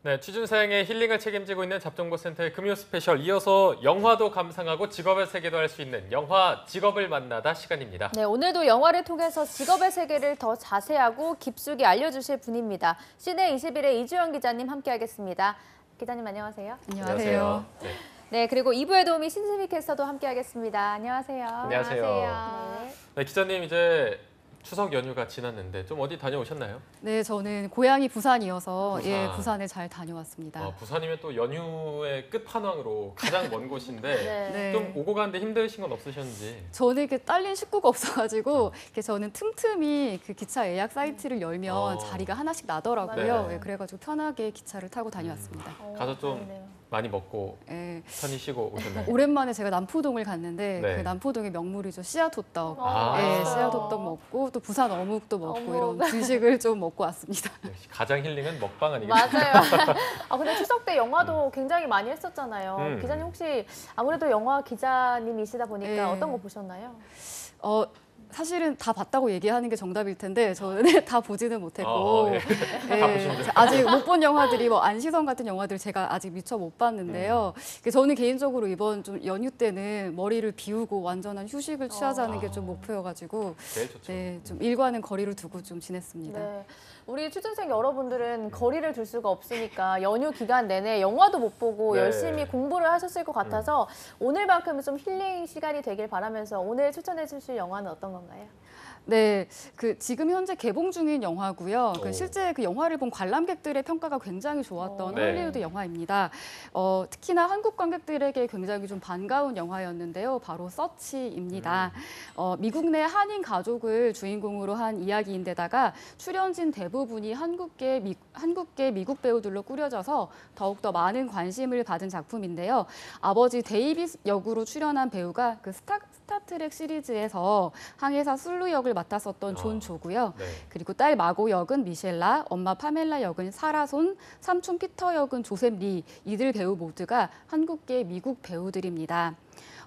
네, 취준생의 힐링을 책임지고 있는 잡정보센터의 금요 스페셜, 이어서 영화도 감상하고 직업의 세계도 할 수 있는 영화 직업을 만나다 시간입니다. 네, 오늘도 영화를 통해서 직업의 세계를 더 자세하고 깊숙이 알려주실 분입니다. 시내21의 이주영 기자님 함께하겠습니다. 기자님 안녕하세요. 안녕하세요. 네, 그리고 2부의 도우미 신수미 캐스터도 함께하겠습니다. 안녕하세요. 안녕하세요. 네, 기자님 이제 추석 연휴가 지났는데 좀 어디 다녀오셨나요? 네, 저는 고향이 부산이어서 부산. 부산에 잘 다녀왔습니다. 부산이면 또 연휴의 끝판왕으로 가장 먼 곳인데 네. 좀 오고 가는데 힘드신 건 없으셨는지? 저는 이렇게 딸린 식구가 없어가지고 저는 틈틈이 그 기차 예약 사이트를 열면 자리가 하나씩 나더라고요. 네. 그래가지고 편하게 기차를 타고 다녀왔습니다. 가서 좀 다행이네요. 많이 먹고 네. 편히 쉬고 오셨나요? 오랜만에 제가 남포동을 갔는데 네. 그 남포동의 명물이죠. 씨앗호떡. 아. 씨앗호떡 먹고 또 부산 어묵도 먹고 어묵. 이런 주식을 좀 먹고 왔습니다. 역시 가장 힐링은 먹방 아니겠습니까? 맞아요. 근데 추석 때 영화도 굉장히 많이 했었잖아요. 음. 기자님 혹시 아무래도 영화 기자님이시다 보니까 네. 어떤 거 보셨나요? 사실은 다 봤다고 얘기하는 게 정답일 텐데 저는 다 보지는 못했고 다 보신 줄. 아직 못 본 영화들이 뭐 안시성 같은 영화들 제가 아직 미처 못 봤는데요. 저는 개인적으로 이번 좀 연휴 때는 머리를 비우고 완전한 휴식을 취하자는 게 좀 목표여가지고 제일 좋죠. 네, 좀 일과는 거리를 두고 좀 지냈습니다. 네. 우리 취준생 여러분들은 거리를 둘 수가 없으니까 연휴 기간 내내 영화도 못 보고 네. 열심히 공부를 하셨을 것 같아서 오늘만큼은 좀 힐링 시간이 되길 바라면서 오늘 추천해 주실 영화는 어떤 건가요? 네, 지금 현재 개봉 중인 영화고요. 오. 실제 그 영화를 본 관람객들의 평가가 굉장히 좋았던 네. 헐리우드 영화입니다. 특히나 한국 관객들에게 굉장히 좀 반가운 영화였는데요. 바로 서치입니다. 미국 내 한인 가족을 주인공으로 한 이야기인데다가 출연진 대부분이 한국계 미국 배우들로 꾸려져서 더욱더 많은 관심을 받은 작품인데요. 아버지 데이빗 역으로 출연한 배우가 그 스타트랙 시리즈에서 항해사 술루 역을 맡았었던 존 조고요. 네. 그리고 딸 마고 역은 미셸라, 엄마 파멜라 역은 사라손, 삼촌 피터 역은 조셉 리, 이들 배우 모두가 한국계 미국 배우들입니다.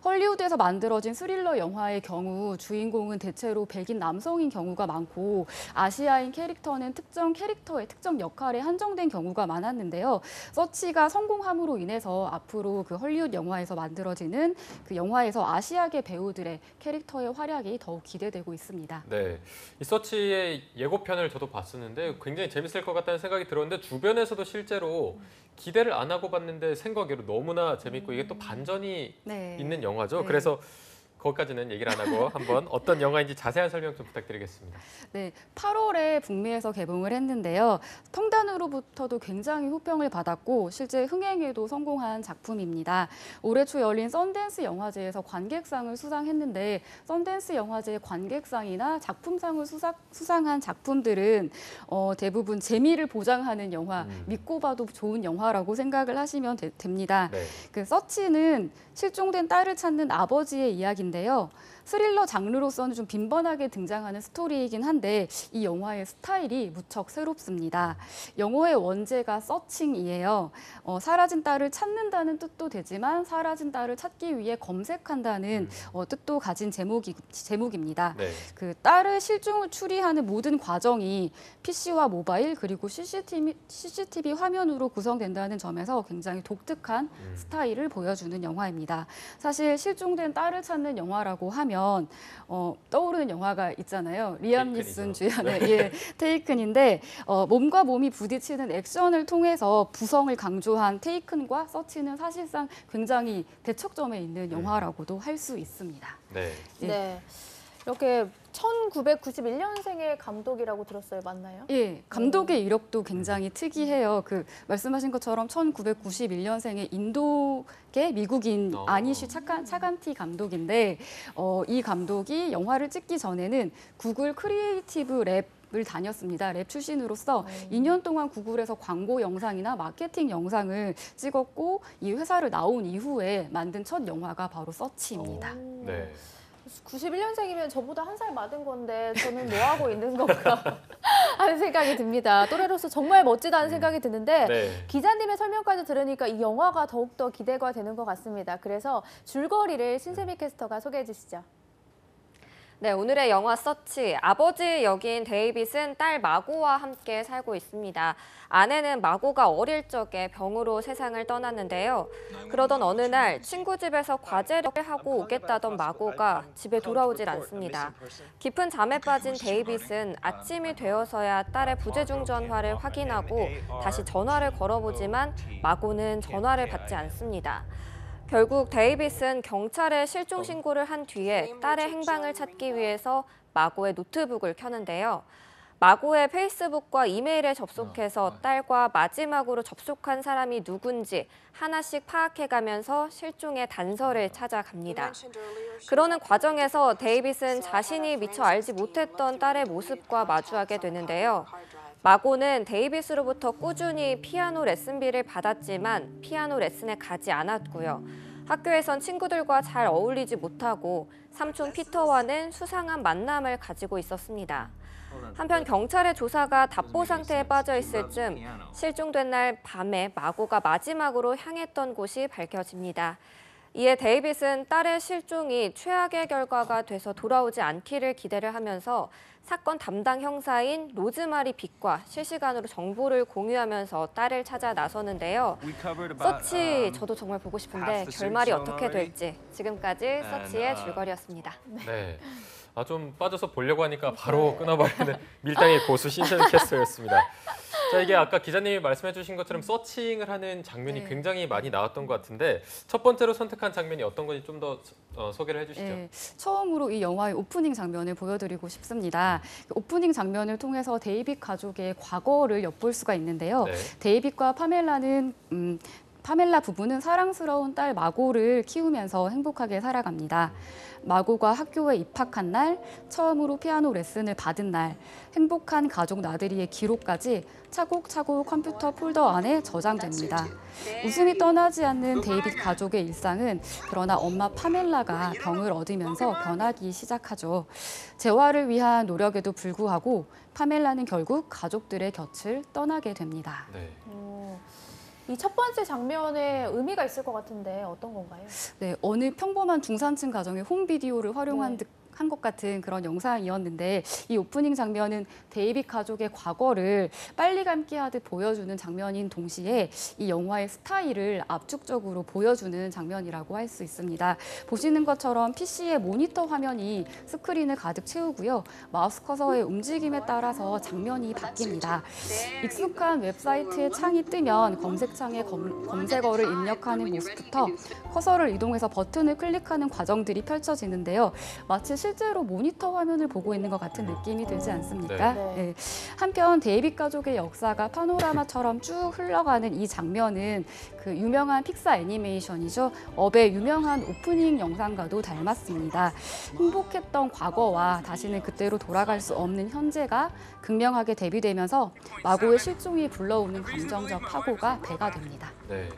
헐리우드에서 만들어진 스릴러 영화의 경우 주인공은 대체로 백인 남성인 경우가 많고 아시아인 캐릭터는 특정 캐릭터의 특정 역할에 한정된 경우가 많았는데요. 서치가 성공함으로 인해서 앞으로 그 헐리우드 영화에서 만들어지는 그 영화에서 아시아계 배우들의 캐릭터의 활약이 더욱 기대되고 있습니다. 네, 이 서치의 예고편을 저도 봤었는데 굉장히 재밌을 것 같다는 생각이 들었는데 주변에서도 실제로 기대를 안 하고 봤는데 생각외로 너무나 재밌고 이게 또 반전이 네. 있는 영화죠. 네. 그래서 거기까지는 얘기를 안 하고 한번 어떤 영화인지 자세한 설명 좀 부탁드리겠습니다. 네, 8월에 북미에서 개봉을 했는데요. 평단으로부터도 굉장히 호평을 받았고 실제 흥행에도 성공한 작품입니다. 올해 초 열린 썬댄스 영화제에서 관객상을 수상했는데 썬댄스 영화제 관객상이나 작품상을 수상한 작품들은 대부분 재미를 보장하는 영화, 믿고 봐도 좋은 영화라고 생각을 하시면 됩니다. 네. 그 서치는 실종된 딸을 찾는 아버지의 이야기인데요. 스릴러 장르로서는 좀 빈번하게 등장하는 스토리이긴 한데 이 영화의 스타일이 무척 새롭습니다. 영어의 원제가 서칭이에요. 사라진 딸을 찾는다는 뜻도 되지만 사라진 딸을 찾기 위해 검색한다는 뜻도 가진 제목입니다. 네. 그 딸의 실종을 추리하는 모든 과정이 PC와 모바일 그리고 CCTV 화면으로 구성된다는 점에서 굉장히 독특한 스타일을 보여주는 영화입니다. 사실 실종된 딸을 찾는 영화라고 하면 떠오르는 영화가 있잖아요. 리암 니슨 주연의 테이큰인데 몸과 몸이 부딪히는 액션을 통해서 부성을 강조한 테이큰과 서치는 사실상 굉장히 대척점에 있는 영화라고도 할 수 있습니다. 네. 네. 이렇게 1991년생의 감독이라고 들었어요. 맞나요? 예, 감독의 이력도 굉장히 특이해요. 말씀하신 것처럼 1991년생의 인도계 미국인 아니쉬 차간티 감독인데 이 감독이 영화를 찍기 전에는 구글 크리에이티브 랩을 다녔습니다. 랩 출신으로서 2년 동안 구글에서 광고 영상이나 마케팅 영상을 찍었고 이 회사를 나온 이후에 만든 첫 영화가 바로 서치입니다. 네. 91년생이면 저보다 한 살 많은 건데 저는 뭐 하고 있는 건가 하는 생각이 듭니다. 또래로서 정말 멋지다는 생각이 드는데 네. 기자님의 설명까지 들으니까 이 영화가 더욱더 기대가 되는 것 같습니다. 그래서 줄거리를 신세미 캐스터가 소개해 주시죠. 네, 오늘의 영화 서치. 아버지 역인 데이빗은 딸 마고와 함께 살고 있습니다. 아내는 마고가 어릴 적에 병으로 세상을 떠났는데요. 그러던 어느 날 친구 집에서 과제를 하고 오겠다던 마고가 집에 돌아오질 않습니다. 깊은 잠에 빠진 데이빗은 아침이 되어서야 딸의 부재중 전화를 확인하고 다시 전화를 걸어보지만 마고는 전화를 받지 않습니다. 결국 데이빗은 경찰에 실종 신고를 한 뒤에 딸의 행방을 찾기 위해서 마고의 노트북을 켜는데요. 마고의 페이스북과 이메일에 접속해서 딸과 마지막으로 접촉한 사람이 누군지 하나씩 파악해가면서 실종의 단서를 찾아갑니다. 그러는 과정에서 데이빗은 자신이 미처 알지 못했던 딸의 모습과 마주하게 되는데요. 마고는 데이빗으로부터 꾸준히 피아노 레슨비를 받았지만 피아노 레슨에 가지 않았고요. 학교에선 친구들과 잘 어울리지 못하고 삼촌 피터와는 수상한 만남을 가지고 있었습니다. 한편 경찰의 조사가 답보 상태에 빠져 있을 즈음 실종된 날 밤에 마고가 마지막으로 향했던 곳이 밝혀집니다. 이에 데이빗은 딸의 실종이 최악의 결과가 돼서 돌아오지 않기를 기대를 하면서 사건 담당 형사인 로즈마리 빛과 실시간으로 정보를 공유하면서 딸을 찾아 나서는데요. 서치 저도 정말 보고 싶은데 결말이 어떻게 될지 지금까지 서치의 줄거리였습니다. 네. 좀 빠져서 보려고 하니까 바로 끊어버리는 밀당의 고수 신선 캐스터였습니다. 자, 이게 아까 기자님이 말씀해 주신 것처럼 서칭을 하는 장면이 굉장히 많이 나왔던 것 같은데 첫 번째로 선택한 장면이 어떤 건지 좀 더 소개를 해주시죠. 네, 처음으로 이 영화의 오프닝 장면을 보여드리고 싶습니다. 오프닝 장면을 통해서 데이빗 가족의 과거를 엿볼 수가 있는데요. 네. 데이빗과 파멜라 부부는 사랑스러운 딸 마고를 키우면서 행복하게 살아갑니다. 마고가 학교에 입학한 날, 처음으로 피아노 레슨을 받은 날, 행복한 가족 나들이의 기록까지 차곡차곡 컴퓨터 폴더 안에 저장됩니다. 웃음이 떠나지 않는 데이빗 가족의 일상은 그러나 엄마 파멜라가 병을 얻으면서 변하기 시작하죠. 재활을 위한 노력에도 불구하고 파멜라는 결국 가족들의 곁을 떠나게 됩니다. 네. 이 첫 번째 장면에 의미가 있을 것 같은데 어떤 건가요? 네, 어느 평범한 중산층 가정의 홈비디오를 활용한 한 것 같은 그런 영상이었는데 이 오프닝 장면은 데이빗 가족의 과거를 빨리 감기 하듯 보여주는 장면인 동시에 이 영화의 스타일을 압축적으로 보여주는 장면이라고 할 수 있습니다. 보시는 것처럼 PC의 모니터 화면이 스크린을 가득 채우고요. 마우스 커서의 움직임에 따라서 장면이 바뀝니다. 익숙한 웹사이트의 창이 뜨면 검색창에 검색어를 입력하는 모습부터 커서를 이동해서 버튼을 클릭하는 과정들이 펼쳐지는데요. 마치 실제로 모니터 화면을 보고 있는 것 같은 느낌이 들지 않습니까? 네. 네. 한편 데이빗 가족의 역사가 파노라마처럼 쭉 흘러가는 이 장면은 그 유명한 픽사 애니메이션이죠. 업의 유명한 오프닝 영상과도 닮았습니다. 행복했던 과거와 다시는 그때로 돌아갈 수 없는 현재가 극명하게 대비되면서 마고의 실종이 불러오는 감정적 파고가 배가 됩니다. 네.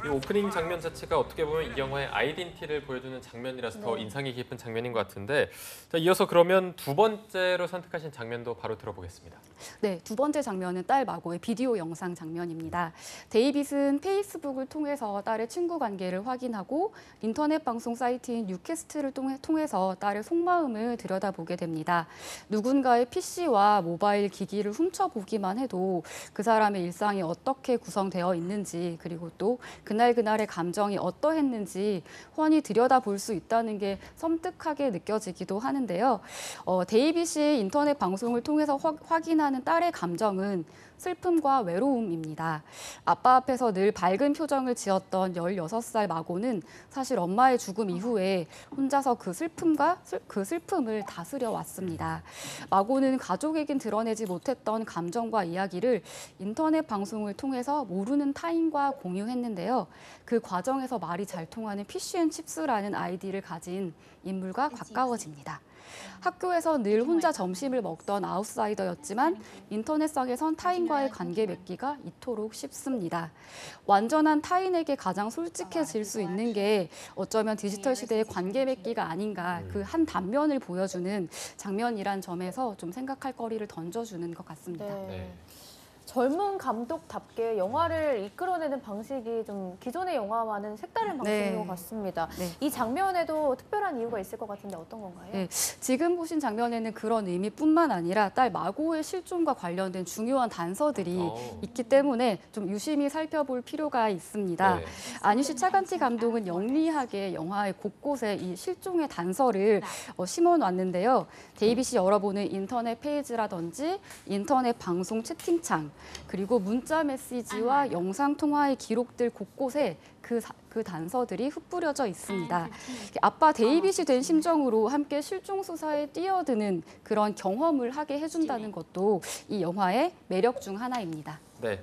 이 오프닝 장면 자체가 어떻게 보면 이 영화의 아이덴티티를 보여주는 장면이라서 더 네. 인상이 깊은 장면인 것 같은데 자, 이어서 그러면 두 번째로 선택하신 장면도 바로 들어보겠습니다. 네, 두 번째 장면은 딸 마고의 비디오 영상 장면입니다. 데이빗은 페이스북을 통해서 딸의 친구 관계를 확인하고 인터넷 방송 사이트인 뉴캐스트를 통해서 딸의 속마음을 들여다보게 됩니다. 누군가의 PC와 모바일 기기를 훔쳐보기만 해도 그 사람의 일상이 어떻게 구성되어 있는지 그리고 또 그날그날의 감정이 어떠했는지 훤히 들여다볼 수 있다는 게 섬뜩하게 느껴지기도 하는데요. 데이빗이 인터넷 방송을 통해서 확인하는 딸의 감정은 슬픔과 외로움입니다. 아빠 앞에서 늘 밝은 표정을 지었던 16살 마고는 사실 엄마의 죽음 이후에 혼자서 그 슬픔을 다스려 왔습니다. 마고는 가족에겐 드러내지 못했던 감정과 이야기를 인터넷 방송을 통해서 모르는 타인과 공유했는데요. 그 과정에서 말이 잘 통하는 피쉬앤칩스라는 아이디를 가진 인물과 가까워집니다. 학교에서 늘 혼자 점심을 먹던 아웃사이더였지만 인터넷상에선 타인과의 관계 맺기가 이토록 쉽습니다. 완전한 타인에게 가장 솔직해질 수 있는 게 어쩌면 디지털 시대의 관계 맺기가 아닌가 그 한 단면을 보여주는 장면이란 점에서 좀 생각할 거리를 던져주는 것 같습니다. 네. 네. 젊은 감독답게 영화를 이끌어내는 방식이 좀 기존의 영화와는 색다른 방식인 것 같습니다. 네. 이 장면에도 특별한 이유가 있을 것 같은데 어떤 건가요? 네, 지금 보신 장면에는 그런 의미뿐만 아니라 딸 마고의 실종과 관련된 중요한 단서들이 있기 때문에 좀 유심히 살펴볼 필요가 있습니다. 네. 아뉴시 차간티 감독은 영리하게 영화의 곳곳에 이 실종의 단서를 심어놨는데요. 데이빗이 열어보는 인터넷 페이지라든지 인터넷 방송 채팅창, 그리고 문자 메시지와 영상 통화의 기록들 곳곳에 그 단서들이 흩뿌려져 있습니다. 아빠 데이빗이 된 심정으로 함께 실종 수사에 뛰어드는 그런 경험을 하게 해준다는 것도 이 영화의 매력 중 하나입니다. 네.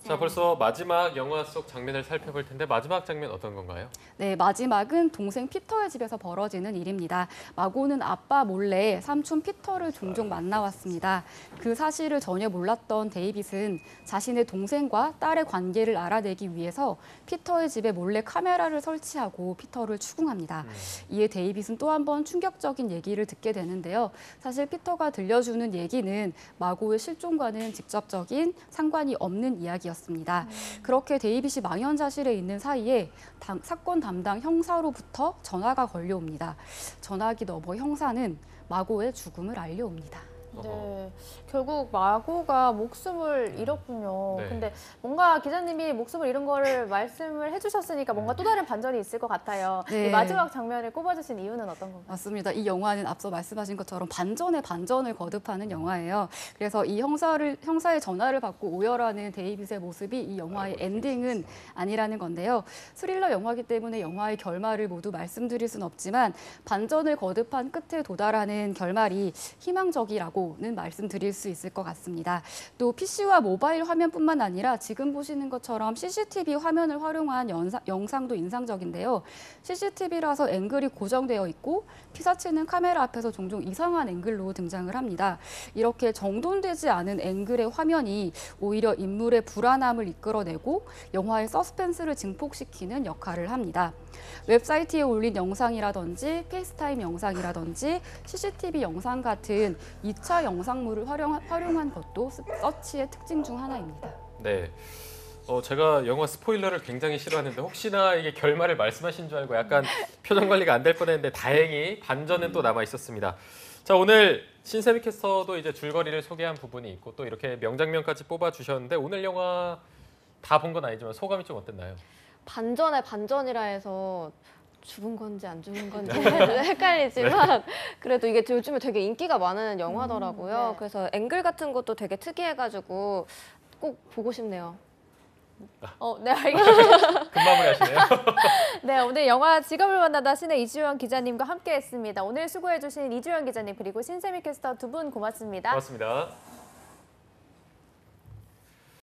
자, 벌써 마지막 영화 속 장면을 살펴볼 텐데 마지막 장면 어떤 건가요? 네, 마지막은 동생 피터의 집에서 벌어지는 일입니다. 마고는 아빠 몰래 삼촌 피터를 종종 만나왔습니다. 그 사실을 전혀 몰랐던 데이빗은 자신의 동생과 딸의 관계를 알아내기 위해서 피터의 집에 몰래 카메라를 설치하고 피터를 추궁합니다. 이에 데이빗은 또 한 번 충격적인 얘기를 듣게 되는데요. 사실 피터가 들려주는 얘기는 마고의 실종과는 직접적인 상관이 없는 이야기였습니다. 그렇게 데이빗이 망연자실해 있는 사이에 사건 담당 형사로부터 전화가 걸려옵니다. 전화기 너머 형사는 마고의 죽음을 알려옵니다. 네, 결국 마고가 목숨을 잃었군요. 네. 근데 뭔가 기자님이 목숨을 잃은 거를 말씀을 해주셨으니까 뭔가 또 다른 반전이 있을 것 같아요. 네. 이 마지막 장면을 꼽아주신 이유는 어떤 건가요? 맞습니다. 이 영화는 앞서 말씀하신 것처럼 반전에 반전을 거듭하는 영화예요. 그래서 이 형사의 전화를 받고 오열하는 데이빗의 모습이 이 영화의 엔딩은 아니라는 건데요. 스릴러 영화이기 때문에 영화의 결말을 모두 말씀드릴 수는 없지만 반전을 거듭한 끝에 도달하는 결말이 희망적이라고는 말씀드릴 수 있을 것 같습니다. 또 PC와 모바일 화면뿐만 아니라 지금 보시는 것처럼 CCTV 화면을 활용한 영상도 인상적인데요. CCTV라서 앵글이 고정되어 있고 피사체는 카메라 앞에서 종종 이상한 앵글로 등장을 합니다. 이렇게 정돈되지 않은 앵글의 화면이 오히려 인물의 불안함을 이끌어내고 영화의 서스펜스를 증폭시키는 역할을 합니다. 웹사이트에 올린 영상이라든지 페이스타임 영상이라든지 CCTV 영상 같은 2차 영상물을 활용한 것도 서치의 특징 중 하나입니다. 네. 제가 영화 스포일러를 굉장히 싫어하는데 혹시나 이게 결말을 말씀하신 줄 알고 약간 표정 관리가 안 될 뻔했는데 다행히 반전은 또 남아 있었습니다. 자, 오늘 신세미 캐스터도 이제 줄거리를 소개한 부분이 있고 또 이렇게 명장면까지 뽑아 주셨는데 오늘 영화 다 본 건 아니지만 소감이 좀 어땠나요? 반전에 반전이라 해서 죽은 건지 안 죽은 건지 헷갈리지만 그래도 이게 요즘에 되게 인기가 많은 영화더라고요. 네. 그래서 앵글 같은 것도 되게 특이해가지고 꼭 보고 싶네요. 네, 알겠습니다. 금마무리 하시네요. 네, 오늘 영화 직업을 만나다 신의 이주연 기자님과 함께했습니다. 오늘 수고해주신 이주연 기자님 그리고 신세미 캐스터 두 분 고맙습니다. 고맙습니다.